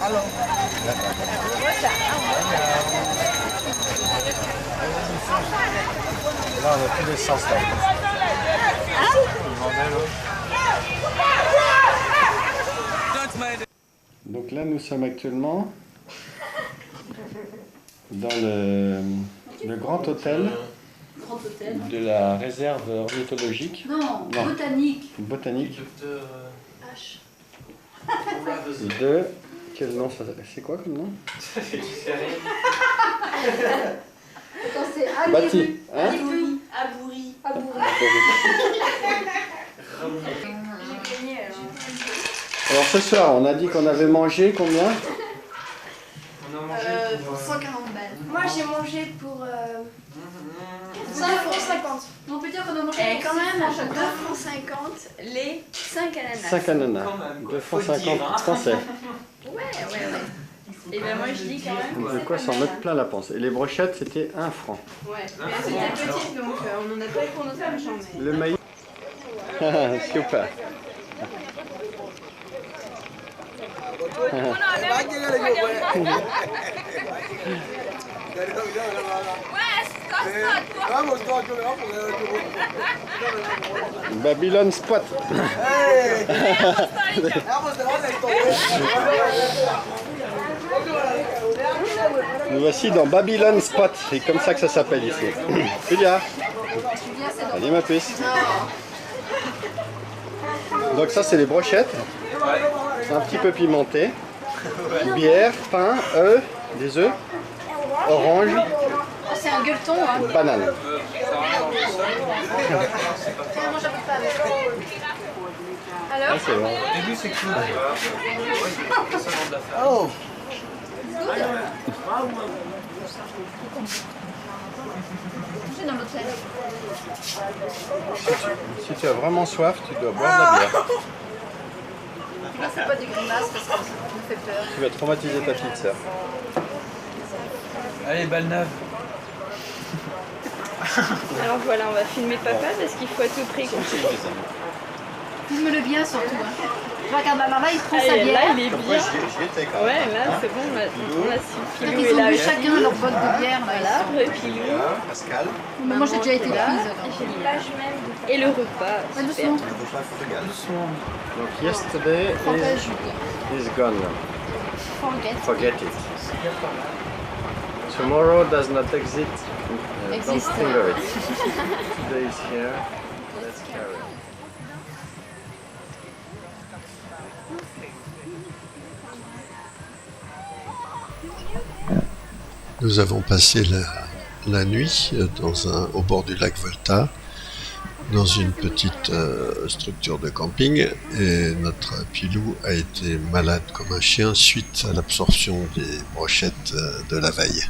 Là, on a tous les sens là. Donc là, nous sommes actuellement dans le grand hôtel de la réserve ornithologique. Non, Non. botanique. Botanique. H. De... Quel nom ça... C'est quoi comme nom? Attends, c'est Abouri. Bati. Hein? Abouri. Abouri. J'ai gagné alors. Alors ce soir, on a dit qu'on avait mangé combien? Pour 140 balles. Moi j'ai mangé pour 5,50 francs. On peut dire qu'on a mangé Et pour quand même, à 2,50 2,50 francs les 5 ananas. 5 ananas. 2,50 français. Ouais. Et ben moi je dis quand même. De quoi s'en mettre plein la panse. Et les brochettes, c'était 1 franc. Ouais, mais c'était petite donc on n'en a pas eu pour notre argent. Mais... Le maïs. Super. Babylon Spot. Nous voici dans Babylon Spot. C'est comme ça que ça s'appelle ici. Julia. Allez ma puce. Donc ça c'est les brochettes. C'est un petit peu pimenté. Bière, pain, œufs, des œufs, orange, C'est un gueuleton, hein. banane. Moi j'arrive pas avec. Alors Ah, c'est bon. Au début, c'est cool. Oh. C'est dans l'hôtel. Si tu as vraiment soif, tu dois boire de la bière. Tu ne fais pas des grimaces parce que ça me fait peur. Tu vas traumatiser ta petite sœur. Allez, balle neuve. Alors voilà, on va filmer papa parce qu'il faut à tout prix qu'on filme. Filme-le bien surtout. Hein. Regarde là-bas, il prend sa Là, bière. il est bien. J'y étais quand même. Ouais, là, c'est bon, on a su. Donc, Pilou ils est ont là. bu chacun leur botte de bière. Là, Voilà, ils Pilou. Pascal. sont- Mais moi j'ai déjà été Là. prise. Et le repas. Pas super. doucement. Donc yesterday Prends pas is, Julie. is gone. Forget. Forget it. Tomorrow does not exist. Don't Exist. think of it. Today is here. Let's carry on. Nous avons passé la nuit au bord du lac Volta, dans une petite structure de camping, et notre Pilou a été malade comme un chien suite à l'absorption des brochettes de la veille.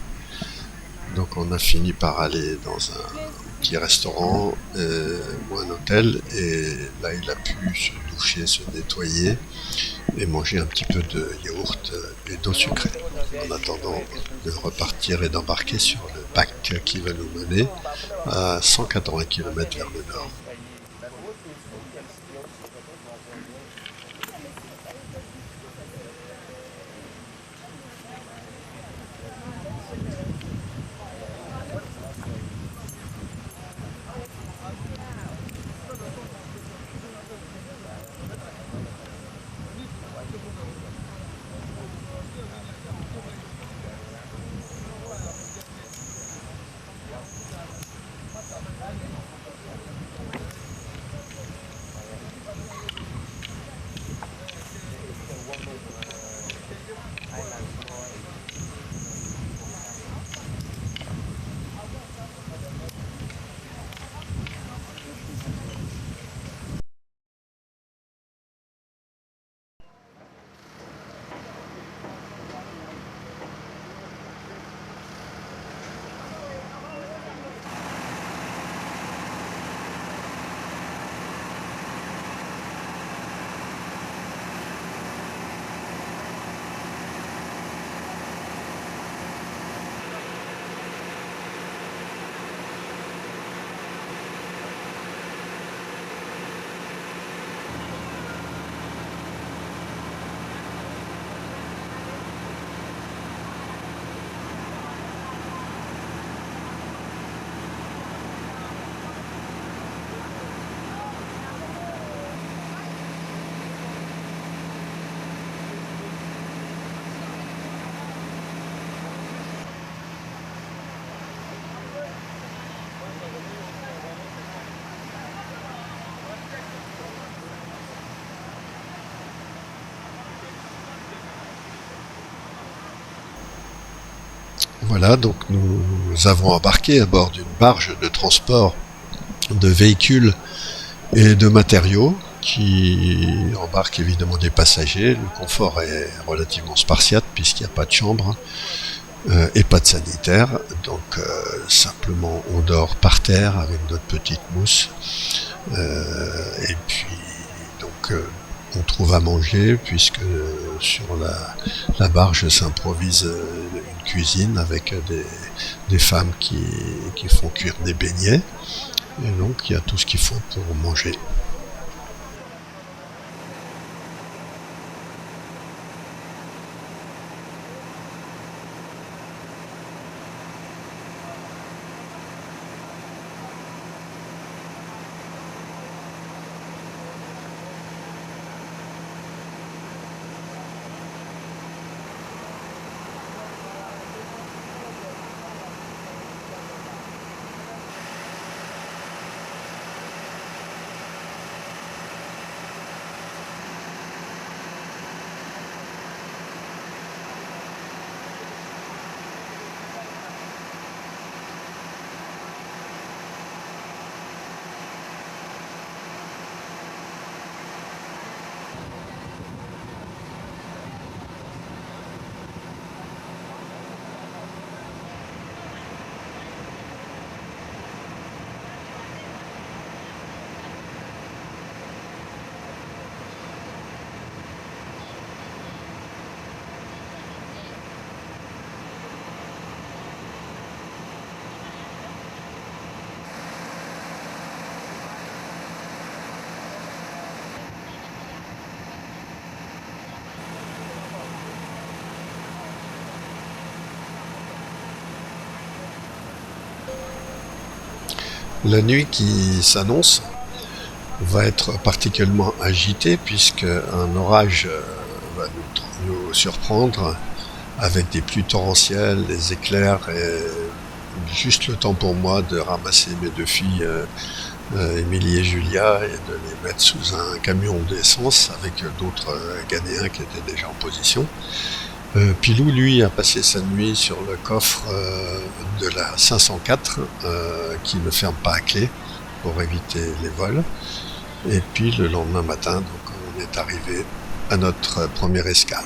Donc on a fini par aller dans un petit restaurant ou un hôtel, et là il a pu se doucher, se nettoyer et manger un petit peu de yaourt et d'eau sucrée, en attendant de repartir et d'embarquer sur le bac qui va nous mener à 180 km vers le nord. Voilà, donc nous avons embarqué à bord d'une barge de transport de véhicules et de matériaux qui embarque évidemment des passagers. Le confort est relativement spartiate puisqu'il n'y a pas de chambre et pas de sanitaire. Donc simplement on dort par terre avec notre petite mousse. Et puis donc on trouve à manger puisque sur la barge s'improvise une cuisine avec des femmes qui font cuire des beignets. Et donc il y a tout ce qu'il faut pour manger. La nuit qui s'annonce va être particulièrement agitée puisque un orage va nous surprendre avec des pluies torrentielles, des éclairs et juste le temps pour moi de ramasser mes deux filles, Émilie et Julia, et de les mettre sous un camion d'essence avec d'autres Ghanéens qui étaient déjà en position. Pilou, lui, a passé sa nuit sur le coffre de la 504 qui ne ferme pas à clé pour éviter les vols. Et puis le lendemain matin, donc, on est arrivé à notre première escale.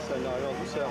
Ça arrive en douceur.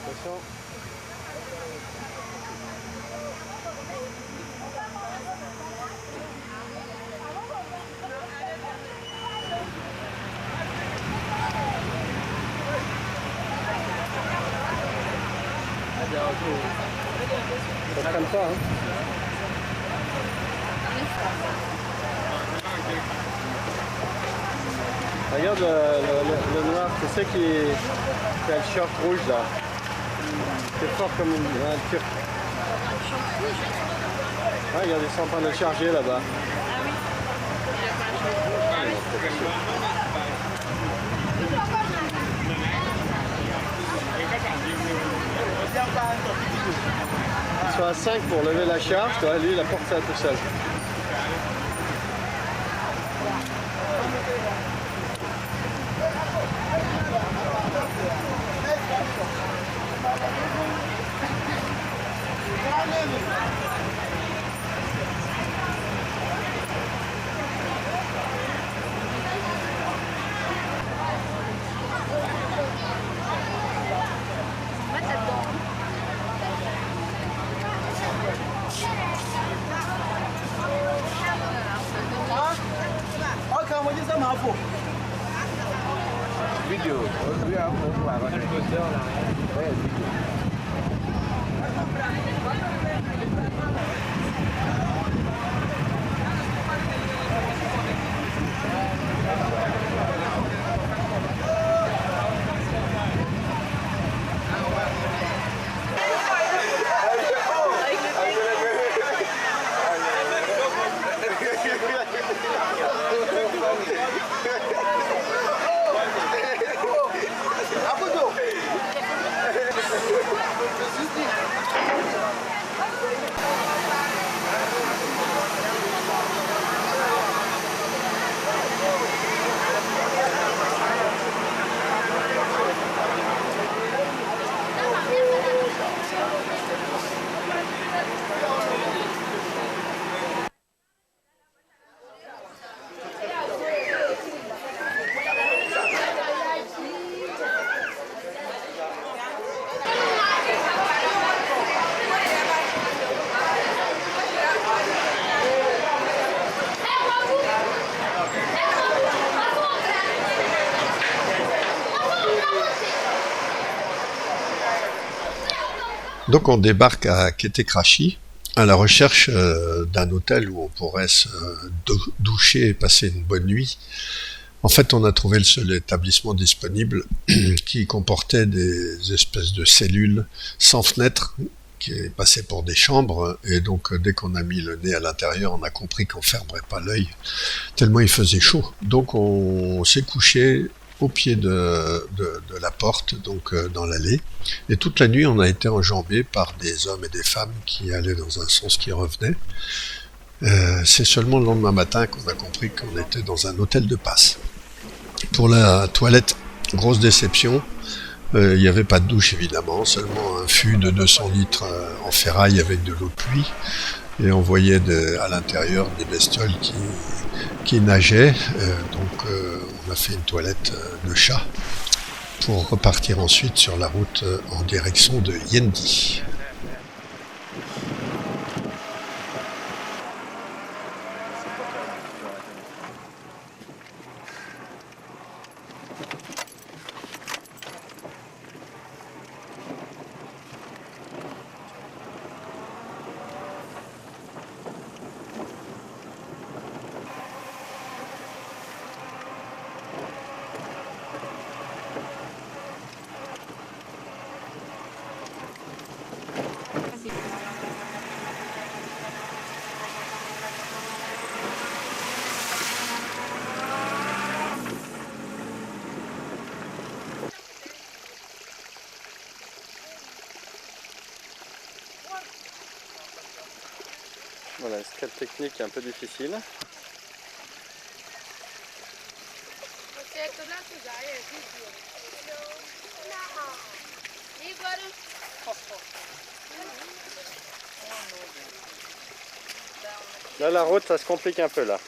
Attention. Ça traîne pas, hein. Regarde le noir, c'est ce qui a le short rouge là. C'est fort comme un turc. Ah, regarde, ils sont en train de le charger là-bas. Ils sont à 5 pour lever la charge, toi, lui il a porté ça tout seul. Video. Donc on débarque à Ketekrachi à la recherche d'un hôtel où on pourrait se doucher et passer une bonne nuit. En fait, on a trouvé le seul établissement disponible qui comportait des espèces de cellules sans fenêtres qui passaient pour des chambres, et donc dès qu'on a mis le nez à l'intérieur, on a compris qu'on fermerait pas l'œil tellement il faisait chaud. Donc on s'est couché au pied de la porte, donc dans l'allée, et toute la nuit on a été enjambé par des hommes et des femmes qui allaient dans un sens qui revenait. C'est seulement le lendemain matin qu'on a compris qu'on était dans un hôtel de passe. Pour la toilette, grosse déception, il n'y avait pas de douche évidemment, seulement un fût de 200 litres en ferraille avec de l'eau de pluie, et on voyait à l'intérieur des bestioles qui nageaient, donc on a fait une toilette de chat pour repartir ensuite sur la route en direction de Yendi. Voilà, escale technique un peu difficile. Là, la route, ça se complique un peu là.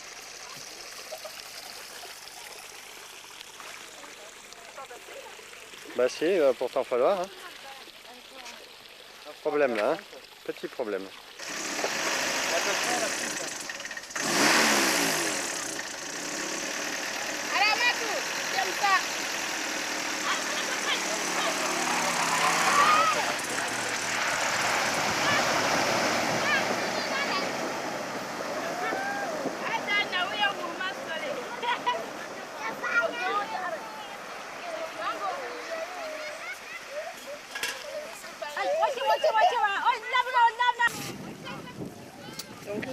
Bah si, il va pourtant falloir. Hein. Problème là, hein. Petit problème.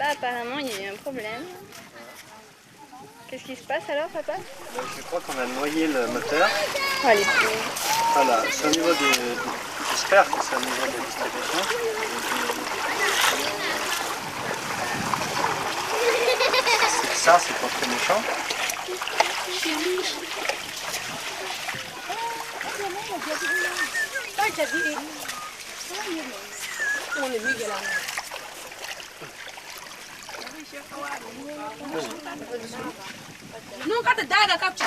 Là, apparemment, il y a eu un problème. Qu'est-ce qui se passe alors, papa? Je crois qu'on a noyé le moteur. Oh, les pauvres. Voilà, c'est au niveau j'espère que c'est au niveau de la distribution. Ça, c'est pas très méchant. Nunca te daga capture.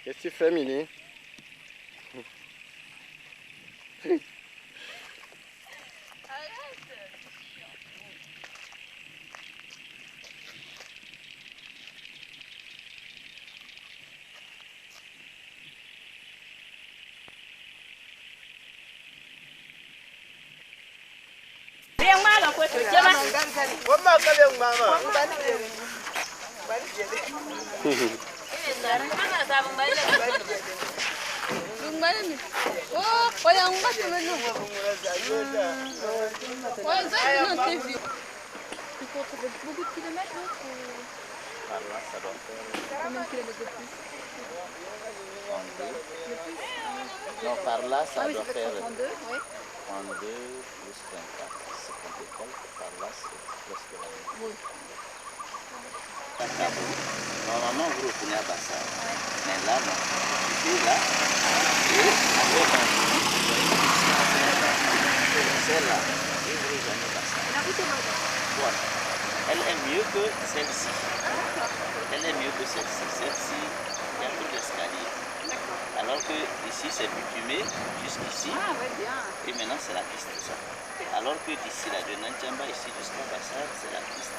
Qu'est-ce que tu fais, Mini? Beaucoup de kilomètres, Par là, ça doit faire combien de kilomètres de plus? 32. Non, par là, ça Ah oui, doit ça fait faire 32, oui. 32 plus 24. 50 et quelques. Par là, c'est presque la même. Oui. Normalement, vous retenez à Bassa. Mais là, non. Ici, là. Et après, celle-là. Et vous rejoignez Bassa. La route est bonne. Voilà. Elle est mieux que celle-ci. Elle est mieux que celle-ci. Celle-ci, il y a plus d'escalier. Alors que ici, c'est bitumé jusqu'ici. Ah, ouais, bien. Et maintenant, c'est la piste, tout ça. Alors que d'ici, là, de Nantjamba, ici jusqu'à Bassar, c'est la piste.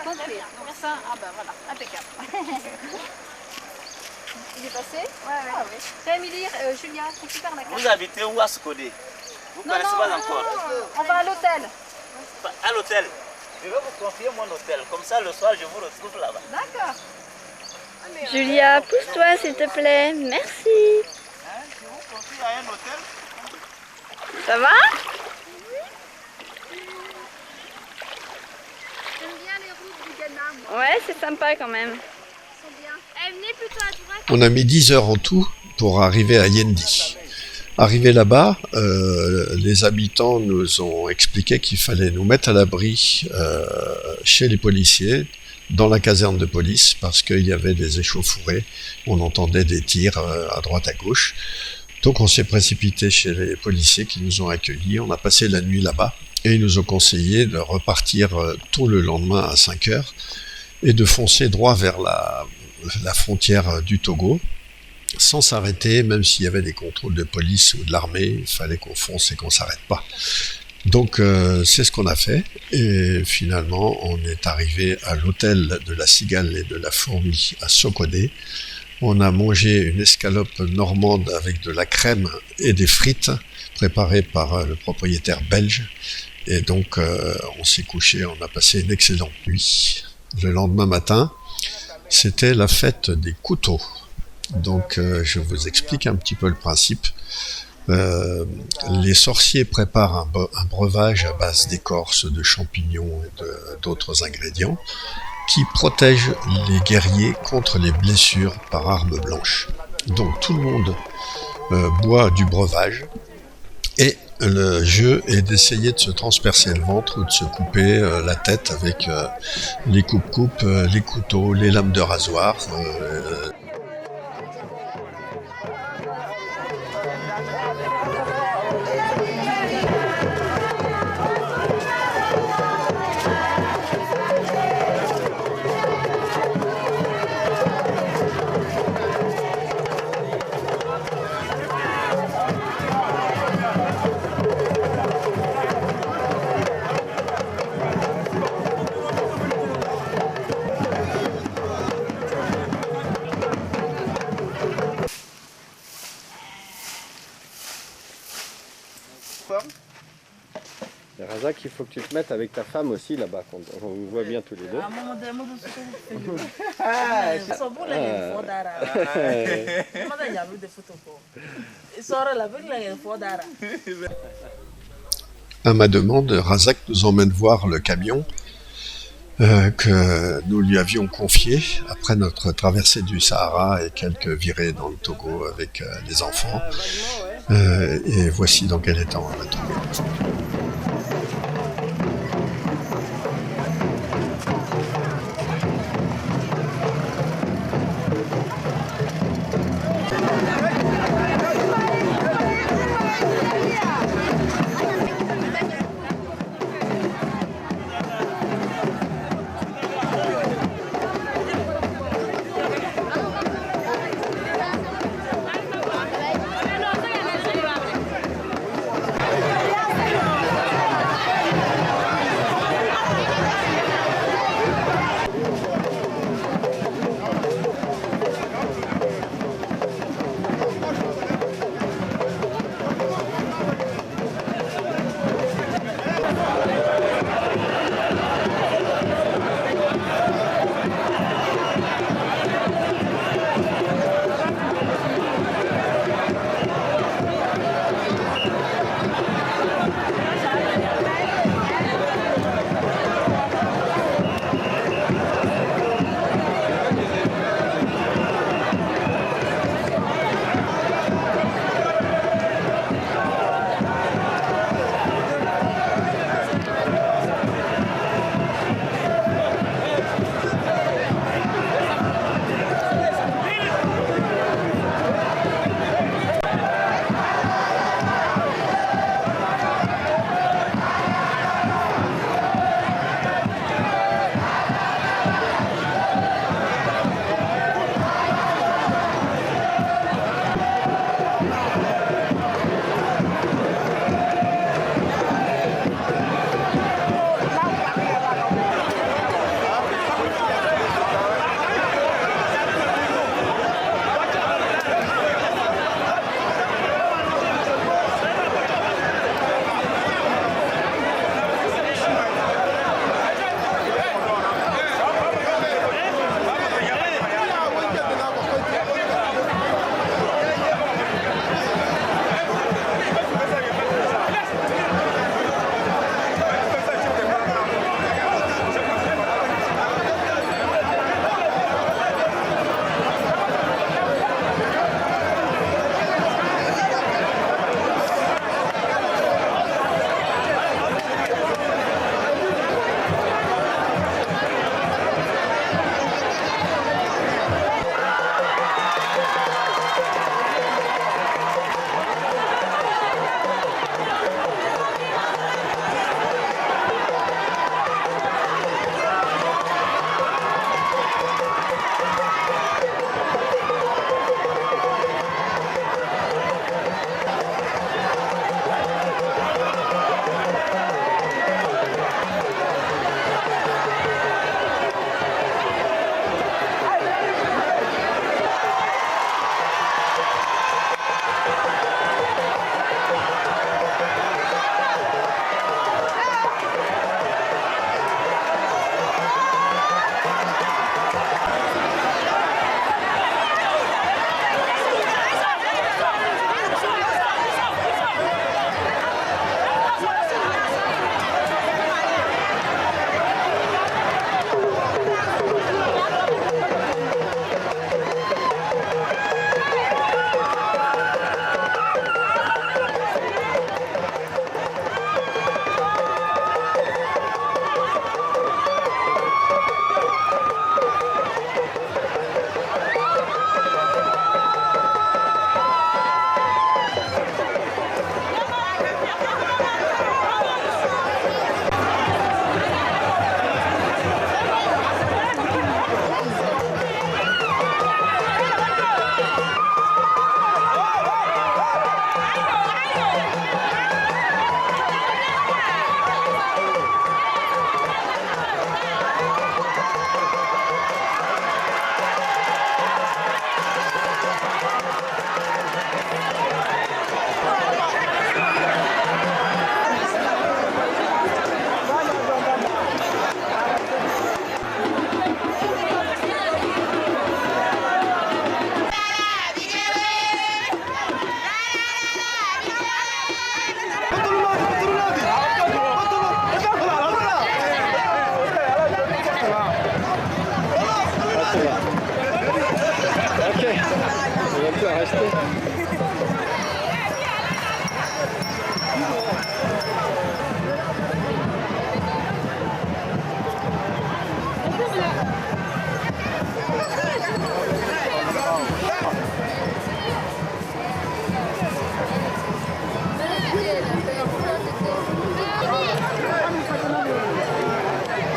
Complet. Donc ça, ah ben voilà, impeccable. Il est passé? Ouais, ouais. Ah, oui. C'est Émilie, Julia, récupère la carte. Vous habitez où à Skodé? Vous ne connaissez pas encore? On va à l'hôtel. À l'hôtel. Je vais vous confier mon hôtel. Comme ça, le soir, je vous retrouve là-bas. D'accord. Julia, pousse-toi, s'il te plaît. Merci. Je vous confie à un hôtel. Ça va? J'aime bien les routes du Ghana, moi. Ouais, c'est sympa quand même. Elles sont bien. Venez plutôt à droite. On a mis 10 heures en tout pour arriver à Yendi. Arrivé là-bas, les habitants nous ont expliqué qu'il fallait nous mettre à l'abri chez les policiers, dans la caserne de police, parce qu'il y avait des échauffourées, on entendait des tirs à droite à gauche. Donc on s'est précipité chez les policiers qui nous ont accueillis, on a passé la nuit là-bas, et ils nous ont conseillé de repartir tôt le lendemain à 5 heures, et de foncer droit vers la frontière du Togo, sans s'arrêter, même s'il y avait des contrôles de police ou de l'armée, il fallait qu'on fonce et qu'on s'arrête pas. Donc c'est ce qu'on a fait, et finalement on est arrivé à l'hôtel de la Cigale et de la Fourmi à Sokodé. On a mangé une escalope normande avec de la crème et des frites préparées par le propriétaire belge, et donc on s'est couché, on a passé une excellente nuit. Le lendemain matin, c'était la fête des couteaux. Donc je vous explique un petit peu le principe. Les sorciers préparent un breuvage à base d'écorce, de champignons et d'autres ingrédients qui protège les guerriers contre les blessures par arme blanche. Donc tout le monde boit du breuvage, et le jeu est d'essayer de se transpercer le ventre ou de se couper la tête avec les coupes-coupes, les couteaux, les lames de rasoir. vrai qu'il faut que tu te mettes avec ta femme aussi là-bas, on vous voit bien tous les deux. À ma demande, Razak nous emmène voir le camion que nous lui avions confié après notre traversée du Sahara et quelques virées dans le Togo avec les enfants. Et voici dans quel état on l'a trouvé.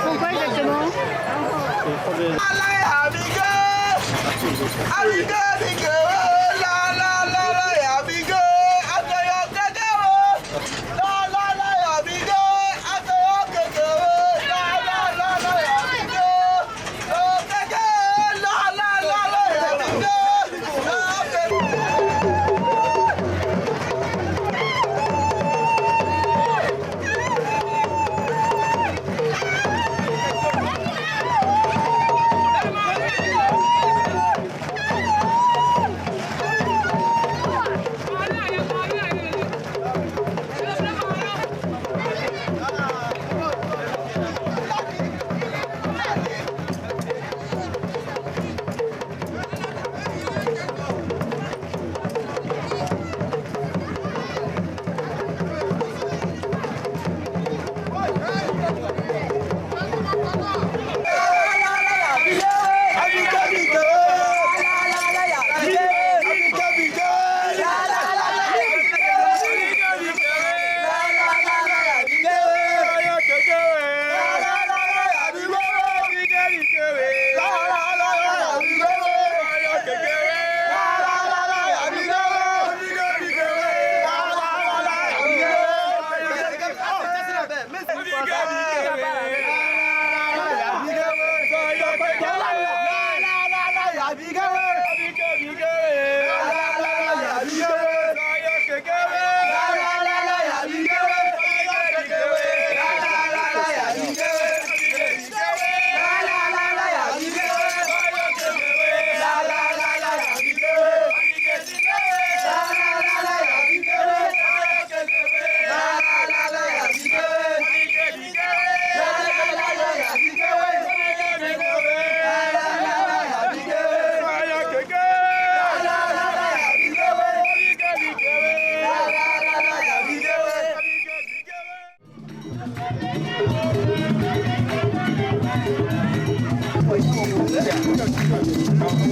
Pourquoi exactement?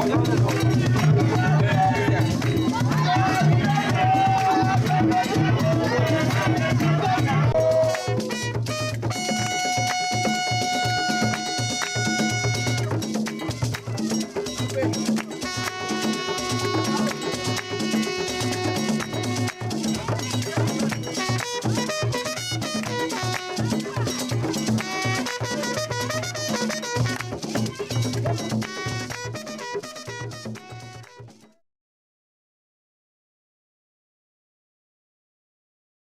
Thank you.